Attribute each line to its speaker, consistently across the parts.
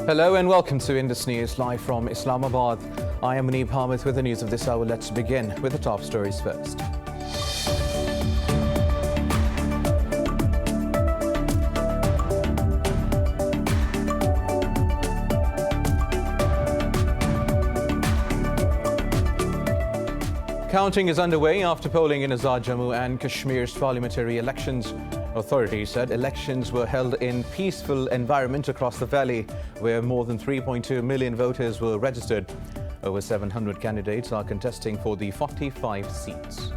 Speaker 1: Hello and welcome to Indus News live from Islamabad. I am Muneeb Hamid with the news of this hour. Let's begin with the top stories first. Counting is underway after polling in Azad Jammu and Kashmir's parliamentary elections. Authorities said elections were held in peaceful environment across the valley, where more than 3.2 million voters were registered. Over 700 candidates are contesting for the 45 seats.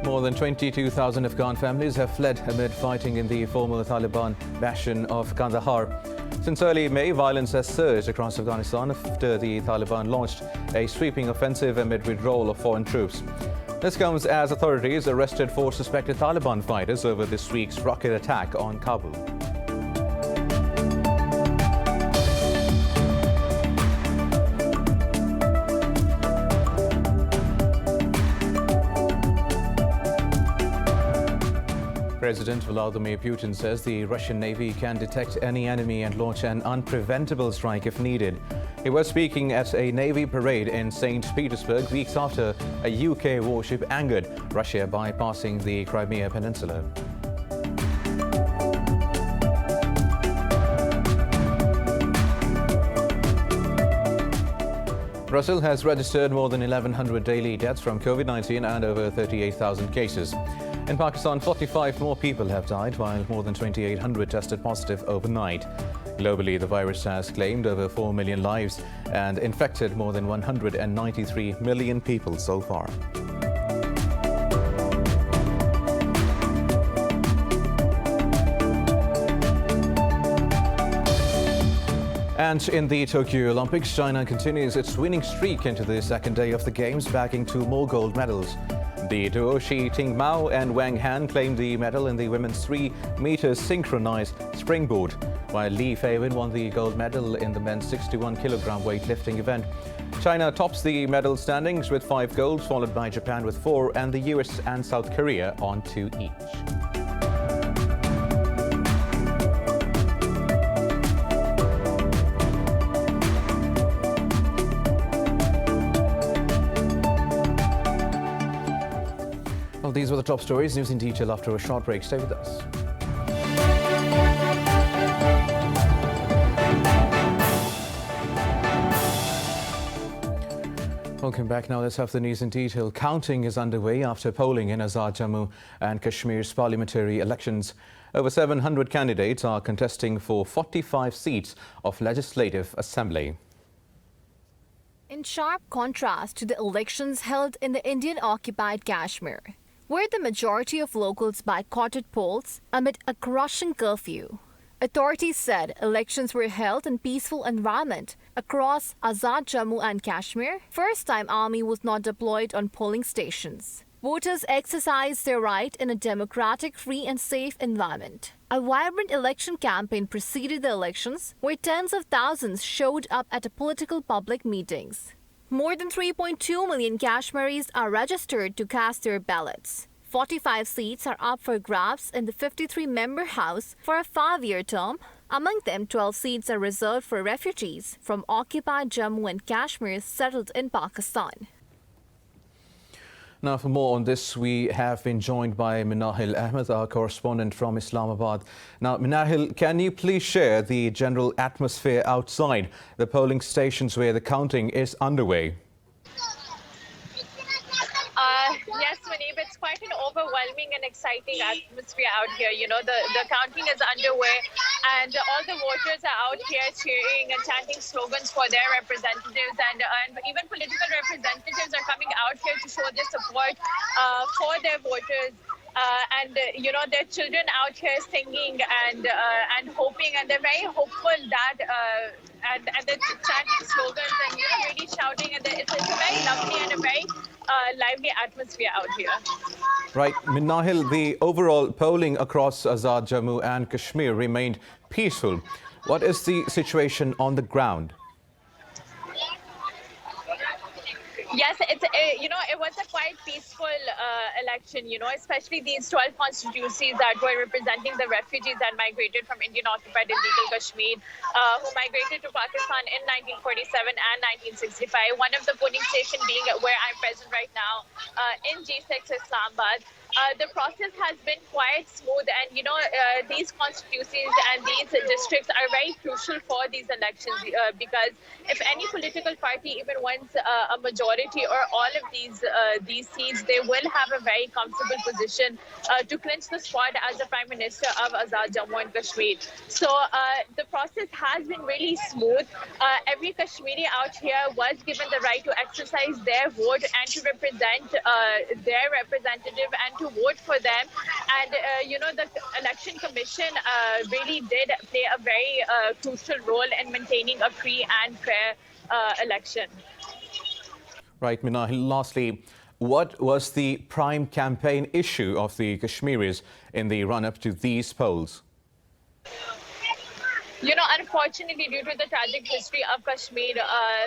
Speaker 1: More than 22,000 Afghan families have fled amid fighting in the former Taliban bastion of Kandahar. Since early May, violence has surged across Afghanistan after the Taliban launched a sweeping offensive amid withdrawal of foreign troops. This comes as authorities arrested 4 suspected Taliban fighters over this week's rocket attack on Kabul. President Vladimir Putin says the Russian Navy can detect any enemy and launch an unpreventable strike if needed. He was speaking at a Navy parade in St. Petersburg weeks after a UK warship angered Russia by passing the Crimea Peninsula. Brazil has registered more than 1,100 daily deaths from COVID-19 and over 38,000 cases. In Pakistan, 45 more people have died, while more than 2,800 tested positive overnight. Globally, the virus has claimed over 4 million lives and infected more than 193 million people so far. And in the Tokyo Olympics, China continues its winning streak into the second day of the Games, bagging 2 more gold medals. The duo Shi Tingmao and Wang Han claimed the medal in the women's 3-meter synchronized springboard, while Li Feiwen won the gold medal in the men's 61-kilogram weightlifting event. China tops the medal standings with 5 golds, followed by Japan with 4 and the US and South Korea on 2 each. Well, these were the top stories. News in detail after a short break. Stay with us. Welcome back. Now let's have the news in detail. Counting is underway after polling in Azad Jammu and Kashmir's parliamentary elections. Over 700 candidates are contesting for 45 seats of Legislative Assembly.
Speaker 2: In sharp contrast to the elections held in the Indian-occupied Kashmir, where the majority of locals boycotted polls amid a crushing curfew. Authorities said elections were held in peaceful environment across Azad Jammu and Kashmir. First-time army was not deployed on polling stations. Voters exercised their right in a democratic, free and safe environment. A vibrant election campaign preceded the elections, where tens of thousands showed up at political public meetings. More than 3.2 million Kashmiris are registered to cast their ballots. 45 seats are up for grabs in the 53-member House for a 5-year term. Among them, 12 seats are reserved for refugees from occupied Jammu and Kashmir settled in Pakistan.
Speaker 1: Now, for more on this, we have been joined by Minahil Ahmed, our correspondent from Islamabad. Now, Minahil, can you please share the general atmosphere outside the polling stations where the counting is underway?
Speaker 3: Yes, Muneeb, it's quite an overwhelming and exciting atmosphere out here. You know, the counting is underway and all the voters are out here cheering and chanting slogans for their representatives, and even political representatives are coming out here to show their support for their voters. You know, their children out here singing and hoping, and they're very hopeful that and they're chanting slogans and, you know, really shouting, and it's a very lovely and a very lively atmosphere out here.
Speaker 1: Right, Minahil, the overall polling across Azad Jammu and Kashmir remained peaceful. What is the situation on the ground?
Speaker 3: Yes, it was a quite peaceful election, especially these 12 constituencies that were representing the refugees that migrated from Indian-occupied illegal Kashmir, who migrated to Pakistan in 1947 and 1965. One of the polling stations being where I'm present right now in G6 Islamabad. The process has been quite smooth, and these constituencies and these districts are very crucial for these elections because if any political party even wants a majority or all of these seats, they will have a very comfortable position to clinch the spot as the Prime Minister of Azad Jammu and Kashmir. So the process has been really smooth. Every Kashmiri out here was given the right to exercise their vote and to represent their representative and to vote for them. And, the Election Commission really did play a very crucial role in maintaining a free and fair election.
Speaker 1: Right, Minahil, lastly, what was the prime campaign issue of the Kashmiris in the run-up to these polls?
Speaker 3: Unfortunately, due to the tragic history of Kashmir,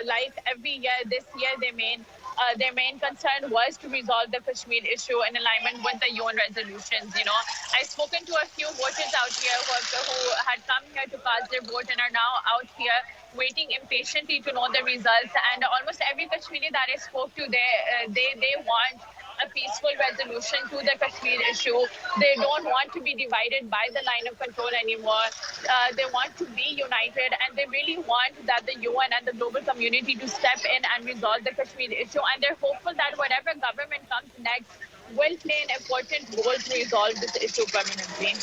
Speaker 3: like every year, this year their main concern was to resolve the Kashmir issue in alignment with the UN resolutions. I've spoken to a few voters out here who had come here to cast their vote and are now out here waiting impatiently to know the results. And almost every Kashmiri that I spoke to, they want a peaceful resolution to the Kashmir issue. They don't want to be divided by the line of control anymore. They want to be united, and they really want that the UN and the global community to step in and resolve the Kashmir issue. And they're hopeful that whatever government comes next will play an important role to resolve this issue permanently.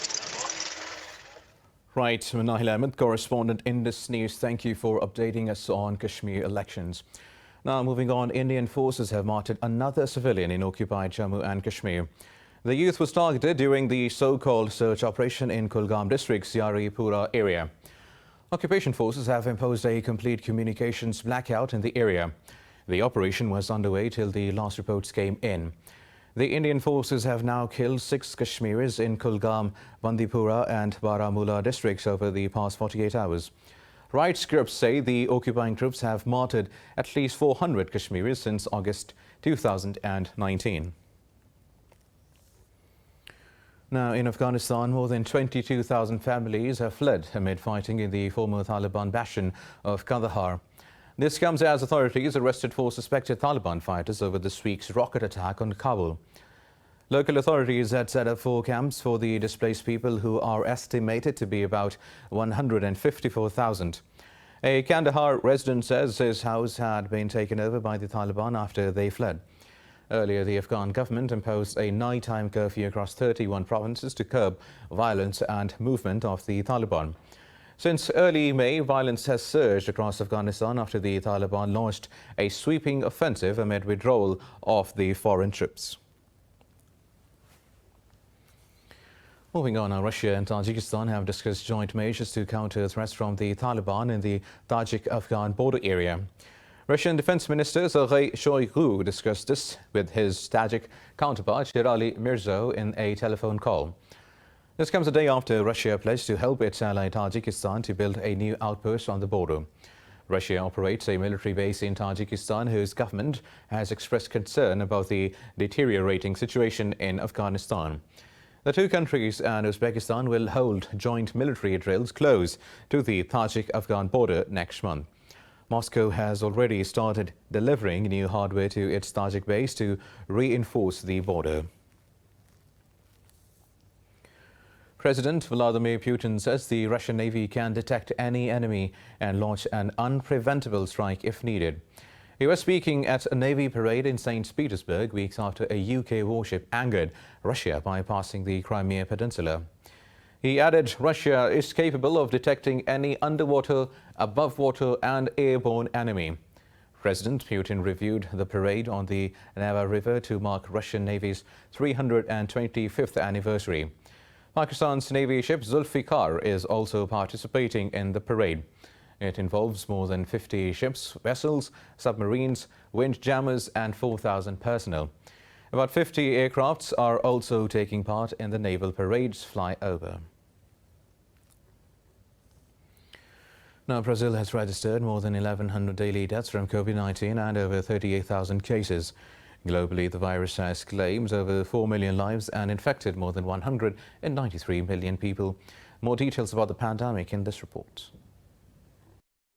Speaker 1: Right, Minahil Ahmed, correspondent Indus News. Thank you for updating us on Kashmir elections. Now, moving on, Indian forces have martyred another civilian in occupied Jammu and Kashmir. The youth was targeted during the so-called search operation in Kulgam district's Yaripura area. Occupation forces have imposed a complete communications blackout in the area. The operation was underway till the last reports came in. The Indian forces have now killed 6 Kashmiris in Kulgam, Bandipora and Baramulla districts over the past 48 hours. Rights groups say the occupying troops have martyred at least 400 Kashmiris since August 2019. Now, in Afghanistan, more than 22,000 families have fled amid fighting in the former Taliban bastion of Kandahar. This comes as authorities arrested 4 suspected Taliban fighters over this week's rocket attack on Kabul. Local authorities had set up 4 camps for the displaced people, who are estimated to be about 154,000. A Kandahar resident says his house had been taken over by the Taliban after they fled. Earlier, the Afghan government imposed a nighttime curfew across 31 provinces to curb violence and movement of the Taliban. Since early May, violence has surged across Afghanistan after the Taliban launched a sweeping offensive amid withdrawal of the foreign troops. Moving on, now, Russia and Tajikistan have discussed joint measures to counter threats from the Taliban in the Tajik-Afghan border area. Russian Defense Minister Sergei Shoigu discussed this with his Tajik counterpart Sherali Mirzo in a telephone call. This comes a day after Russia pledged to help its ally Tajikistan to build a new outpost on the border. Russia operates a military base in Tajikistan, whose government has expressed concern about the deteriorating situation in Afghanistan. The 2 countries and Uzbekistan will hold joint military drills close to the Tajik-Afghan border next month. Moscow has already started delivering new hardware to its Tajik base to reinforce the border. President Vladimir Putin says the Russian Navy can detect any enemy and launch an unpreventable strike if needed. He was speaking at a Navy parade in St. Petersburg weeks after a UK warship angered Russia by passing the Crimea Peninsula. He added Russia is capable of detecting any underwater, above water and airborne enemy. President Putin reviewed the parade on the Neva River to mark Russian Navy's 325th anniversary. Pakistan's Navy ship Zulfikar is also participating in the parade. It involves more than 50 ships, vessels, submarines, windjammers and 4,000 personnel. About 50 aircrafts are also taking part in the naval parade's flyover. Now, Brazil has registered more than 1,100 daily deaths from COVID-19 and over 38,000 cases. Globally, the virus has claimed over 4 million lives and infected more than 193 million people. More details about the pandemic in this report.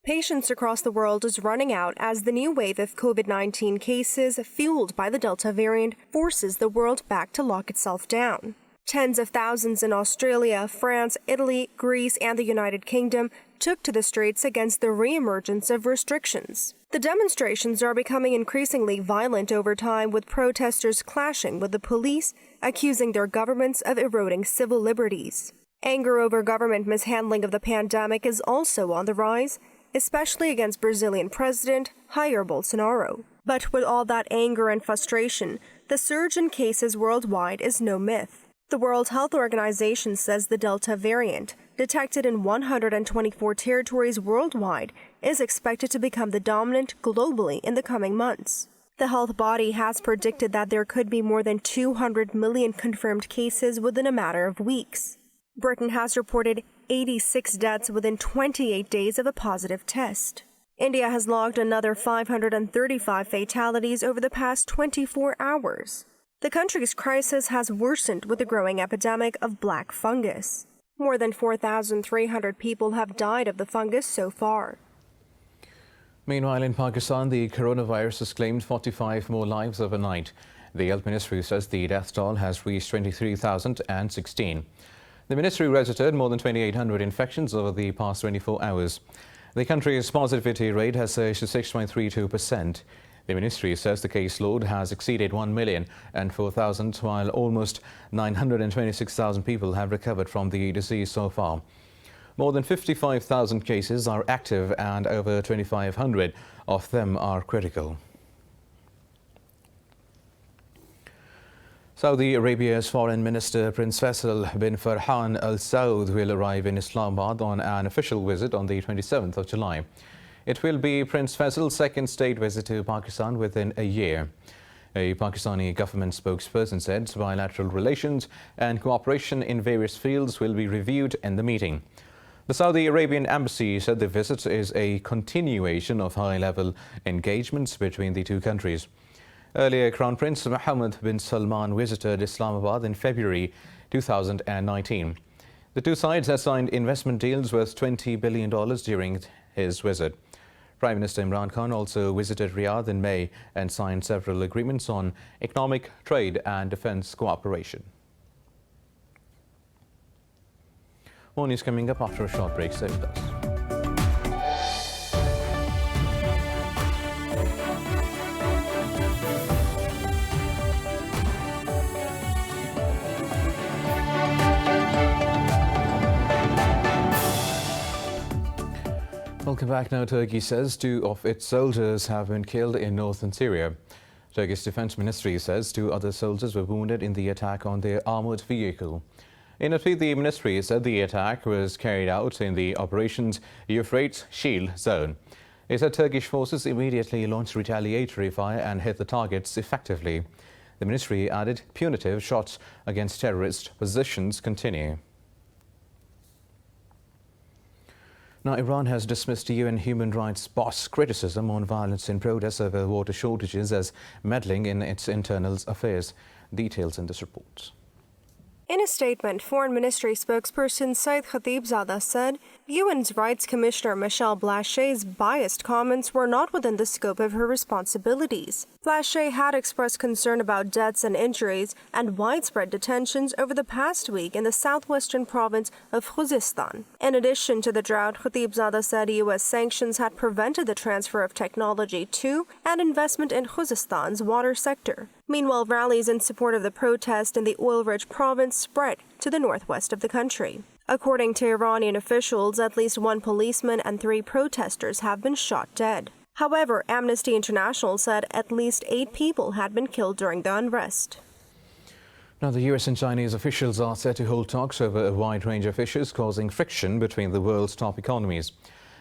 Speaker 4: Patience across the world is running out as the new wave of COVID-19 cases, fueled by the Delta variant, forces the world back to lock itself down. Tens of thousands in Australia, France, Italy, Greece, and the United Kingdom took to the streets against the re-emergence of restrictions. The demonstrations are becoming increasingly violent over time, with protesters clashing with the police, accusing their governments of eroding civil liberties. Anger over government mishandling of the pandemic is also on the rise, especially against Brazilian President Jair Bolsonaro. But with all that anger and frustration, the surge in cases worldwide is no myth. The World Health Organization says the Delta variant, detected in 124 territories worldwide, is expected to become the dominant globally in the coming months. The health body has predicted that there could be more than 200 million confirmed cases within a matter of weeks. Britain has reported 86 deaths within 28 days of a positive test. India has logged another 535 fatalities over the past 24 hours. The country's crisis has worsened with the growing epidemic of black fungus. More than 4,300 people have died of the fungus so far.
Speaker 1: Meanwhile, in Pakistan, the coronavirus has claimed 45 more lives overnight. The Health Ministry says the death toll has reached 23,016. The ministry registered more than 2,800 infections over the past 24 hours. The country's positivity rate has surged to 6.32%. The ministry says the caseload has exceeded 1,004,000, while almost 926,000 people have recovered from the disease so far. More than 55,000 cases are active and over 2,500 of them are critical. Saudi Arabia's Foreign Minister Prince Faisal bin Farhan Al Saud will arrive in Islamabad on an official visit on the 27th of July. It will be Prince Faisal's second state visit to Pakistan within a year. A Pakistani government spokesperson said bilateral relations and cooperation in various fields will be reviewed in the meeting. The Saudi Arabian embassy said the visit is a continuation of high-level engagements between the two countries. Earlier, Crown Prince Mohammed bin Salman visited Islamabad in February 2019. The two sides had signed investment deals worth $20 billion during his visit. Prime Minister Imran Khan also visited Riyadh in May and signed several agreements on economic, trade and defence cooperation. More news coming up after a short break. Stay with us. Welcome back. Now, Turkey says 2 of its soldiers have been killed in northern Syria. Turkish Defense Ministry says 2 other soldiers were wounded in the attack on their armored vehicle. In a tweet, the ministry said the attack was carried out in the Operations Euphrates Shield zone. It said Turkish forces immediately launched retaliatory fire and hit the targets effectively. The ministry added punitive shots against terrorist positions continue. Now, Iran has dismissed UN human rights boss criticism on violence in protests over water shortages as meddling in its internal affairs. Details in this report.
Speaker 4: In a statement, Foreign Ministry spokesperson Saeed Khatibzadeh said UN's Rights Commissioner Michelle Bachet's biased comments were not within the scope of her responsibilities. Bachet had expressed concern about deaths and injuries and widespread detentions over the past week in the southwestern province of Khuzestan. In addition to the drought, Khatibzadeh said U.S. sanctions had prevented the transfer of technology to and investment in Khuzestan's water sector. Meanwhile, rallies in support of the protest in the oil-rich province spread to the northwest of the country. According to Iranian officials, at least 1 policeman and 3 protesters have been shot dead. However, Amnesty International said at least 8 people had been killed during the unrest.
Speaker 1: Now, the US and Chinese officials are set to hold talks over a wide range of issues causing friction between the world's top economies.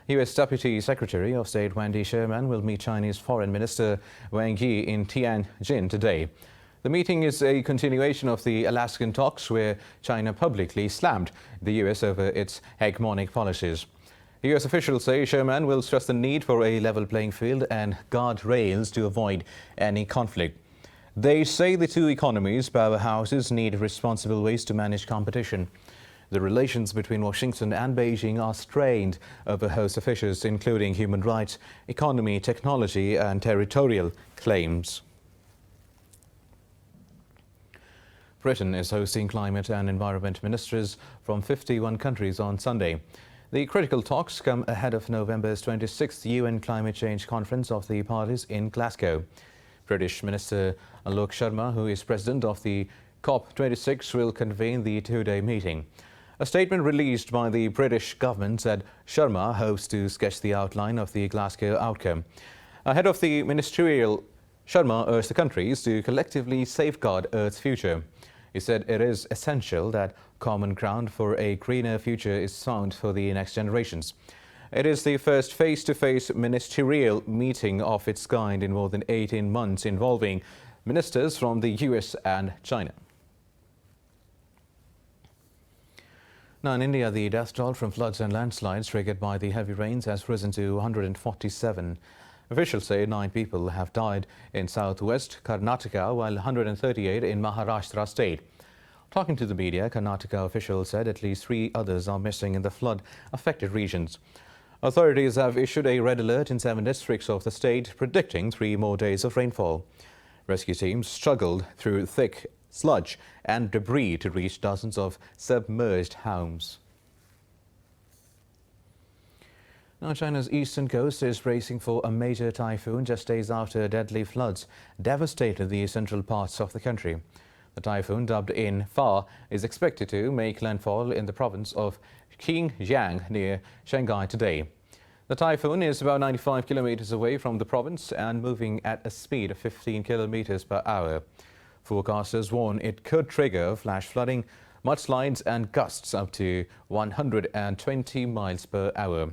Speaker 1: U.S. Deputy Secretary of State Wendy Sherman will meet Chinese Foreign Minister Wang Yi in Tianjin today. The meeting is a continuation of the Alaskan talks where China publicly slammed the U.S. over its hegemonic policies. US officials say Sherman will stress the need for a level playing field and guardrails to avoid any conflict. They say the two economies' powerhouses need responsible ways to manage competition. The relations between Washington and Beijing are strained over host issues including human rights, economy, technology and territorial claims. Britain is hosting climate and environment ministers from 51 countries on Sunday. The critical talks come ahead of November's 26th UN Climate Change Conference of the Parties in Glasgow. British Minister Alok Sharma, who is president of the COP26, will convene the two-day meeting. A statement released by the British government said Sharma hopes to sketch the outline of the Glasgow outcome. Ahead of the ministerial, Sharma urged the countries to collectively safeguard Earth's future. He said it is essential that common ground for a greener future is found for the next generations. It is the first face-to-face ministerial meeting of its kind in more than 18 months involving ministers from the US and China. Now in India, the death toll from floods and landslides triggered by the heavy rains has risen to 147. Officials say 9 people have died in southwest Karnataka, while 138 in Maharashtra state. Talking to the media, Karnataka officials said at least 3 others are missing in the flood-affected regions. Authorities have issued a red alert in 7 districts of the state, predicting 3 more days of rainfall. Rescue teams struggled through thick sludge and debris to reach dozens of submerged homes. Now, China's eastern coast is bracing for a major typhoon just days after deadly floods devastated the central parts of the country. The typhoon, dubbed in Fa, is expected to make landfall in the province of Xinjiang near Shanghai today. The typhoon is about 95 kilometers away from the province and moving at a speed of 15 kilometers per hour. Forecasters warn it could trigger flash flooding, mudslides and gusts up to 120 miles per hour.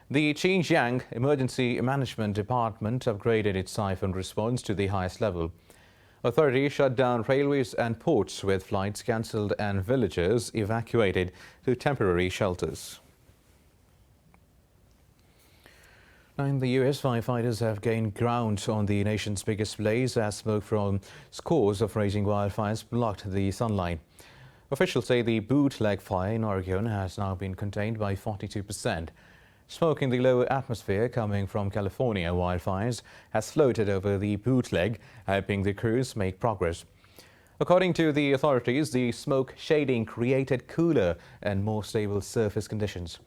Speaker 1: The Xinjiang Emergency Management Department upgraded its typhoon response to the highest level. Authorities shut down railways and ports with flights cancelled and villagers evacuated to temporary shelters. Now in the US, firefighters have gained ground on the nation's biggest blaze as smoke from scores of raging wildfires blocked the sunlight. Officials say the bootleg fire in Oregon has now been contained by 42%. Smoke in the lower atmosphere coming from California wildfires has floated over the bootleg, helping the crews make progress. According to the authorities, the smoke shading created cooler and more stable surface conditions.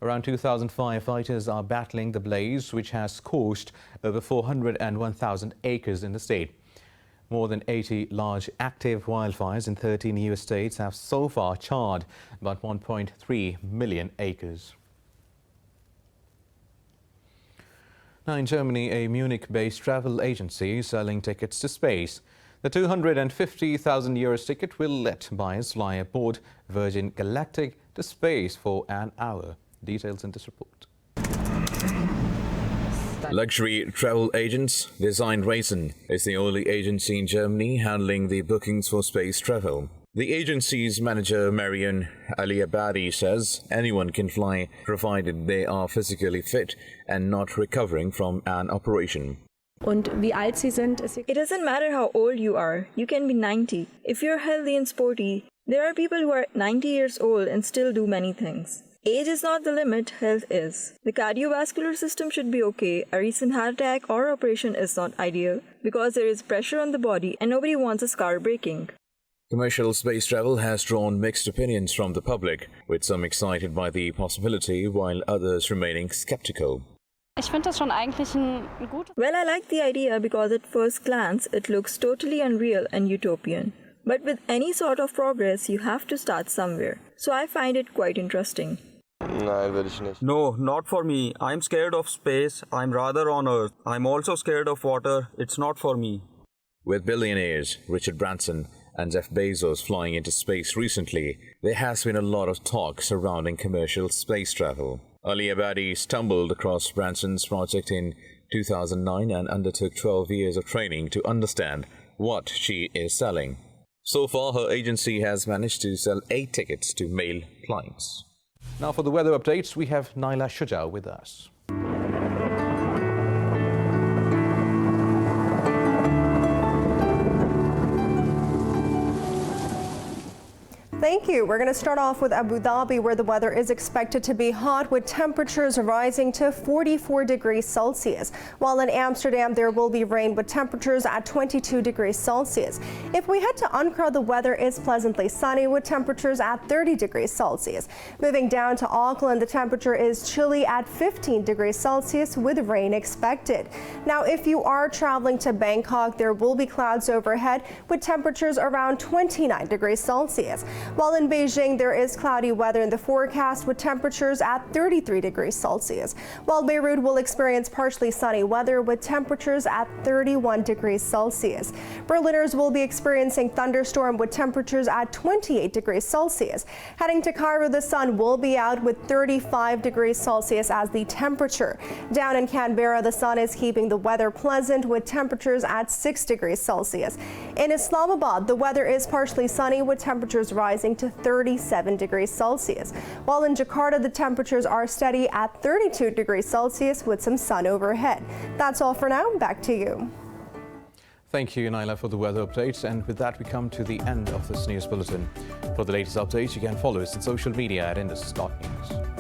Speaker 1: Around 2,000 firefighters are battling the blaze, which has scorched over 401,000 acres in the state. More than 80 large active wildfires in 13 US states have so far charred about 1.3 million acres. Now in Germany, a Munich-based travel agency is selling tickets to space. The 250,000 euros ticket will let buyers fly aboard Virgin Galactic to space for an hour. Details in this report. Luxury travel agents Design Racing is the only agency in Germany handling the bookings for space travel. The agency's manager, Marion Aliabadi, says anyone can fly provided they are physically fit and not recovering from an operation.
Speaker 5: It doesn't matter how old you are. You can be 90. If you're healthy and sporty, there are people who are 90 years old and still do many things. Age is not the limit, health is. The cardiovascular system should be okay. A recent heart attack or operation is not ideal because there is pressure on the body and nobody wants a scar breaking.
Speaker 1: Commercial space travel has drawn mixed opinions from the public, with some excited by the possibility while others remaining skeptical.
Speaker 5: Well, I like the idea because at first glance it looks totally unreal and utopian. But with any sort of progress, you have to start somewhere. So I find it quite interesting.
Speaker 6: No, not for me. I'm scared of space. I'm rather on Earth. I'm also scared of water. It's not for me.
Speaker 1: With billionaires Richard Branson and Jeff Bezos flying into space recently, there has been a lot of talk surrounding commercial space travel. Ali Abadi stumbled across Branson's project in 2009 and undertook 12 years of training to understand what she is selling. So far, her agency has managed to sell 8 tickets to male clients. Now for the weather updates, we have Naila Shuja with us.
Speaker 4: Thank you. We're going to start off with Abu Dhabi, where the weather is expected to be hot with temperatures rising to 44 degrees Celsius. While in Amsterdam, there will be rain with temperatures at 22 degrees Celsius. If we head to Ankara, the weather is pleasantly sunny with temperatures at 30 degrees Celsius. Moving down to Auckland, the temperature is chilly at 15 degrees Celsius with rain expected. Now, if you are traveling to Bangkok, there will be clouds overhead with temperatures around 29 degrees Celsius. While in Beijing, there is cloudy weather in the forecast with temperatures at 33 degrees Celsius. While Beirut will experience partially sunny weather with temperatures at 31 degrees Celsius. Berliners will be experiencing thunderstorm with temperatures at 28 degrees Celsius. Heading to Cairo, the sun will be out with 35 degrees Celsius as the temperature. Down in Canberra, the sun is keeping the weather pleasant with temperatures at 6 degrees Celsius. In Islamabad, the weather is partially sunny with temperatures rising to 37 degrees Celsius. While in Jakarta, the temperatures are steady at 32 degrees Celsius with some sun overhead. That's all for now. Back to you.
Speaker 1: Thank you, Naila, for the weather updates. And with that, we come to the end of this news bulletin. For the latest updates, you can follow us on social media at Indus.News.